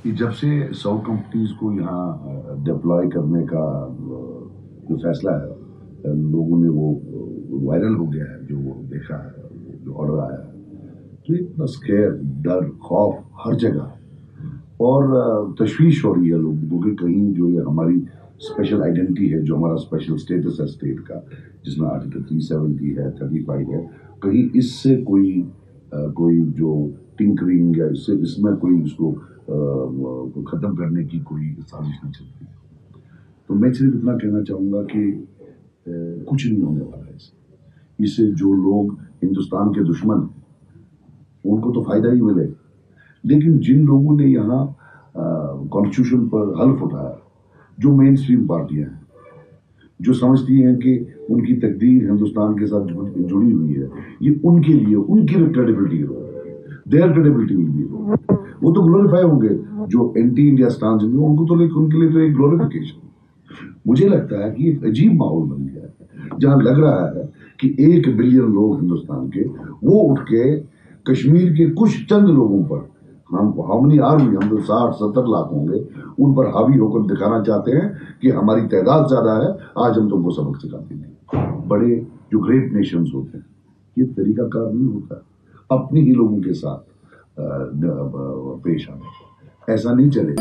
کہ جب سے 100 کمپنیز کو یہاں ڈپلوائے کرنے کا جو فیصلہ ہے، لوگوں نے وہ وائرل ہو گیا ہے، جو وہ دیکھا ہے، جو آرڈر آیا ہے، تو اتنا اسکیئر، ڈر، خوف ہر جگہ، اور تشویش ہو رہی ہے لوگوں کو کہ کہیں جو یہ ہماری اسپیشل آئیڈینٹی ہے، جو ہمارا اسپیشل اسٹیٹس ہے اسٹیٹ کا، جس میں آرٹیکل 370 ہے، 35 ہے، کہیں اس سے کوئی جو ٹنکرنگ یا اس میں کوئی اس کو ختم کرنے کی کوئی سازش نہ چل رہی ہے۔ تو میں صرف اتنا کہنا چاہوں گا کہ کچھ نہیں ہونے والا ہے اس سے جو لوگ ہندوستان کے دشمن ہیں ان کو تو فائدہ ہی ملے، لیکن جن لوگوں نے یہاں کانسٹیٹیوشن پر حلف اٹھایا، جو مین اسٹریم پارٹیاں ہیں، جو سمجھتی ہیں کہ ان کی تقدیر ہندوستان کے ساتھ جڑی ہوئی ہے، یہ ان کے لیے ان کی کریڈیبلٹی ہو، دیئر کریڈیبلٹی ول بی، وہ تو گلوریفائی ہوں گے، جو اینٹی انڈیا سٹانس ہیں ان کو تو ان کے لیے تو ایک گلوریفیکیشن۔ مجھے لگتا ہے کہ ایک عجیب ماحول بن گیا ہے جہاں لگ رہا ہے کہ 1 بلین لوگ ہندوستان کے وہ اٹھ کے کشمیر کے کچھ چند لوگوں پر، ہم نہیں آرمی، ہم تو 60-70 لاکھ ہوں گے، ان پر حاوی ہو کر دکھانا چاہتے ہیں کہ ہماری تعداد زیادہ ہے، آج ہم تم کو سبق سکھاتے ہیں۔ بڑے جو گریٹ نیشنز ہوتے ہیں یہ طریقہ کار نہیں ہوتا اپنے ہی لوگوں کے ساتھ پیش آنے، ایسا نہیں چلے۔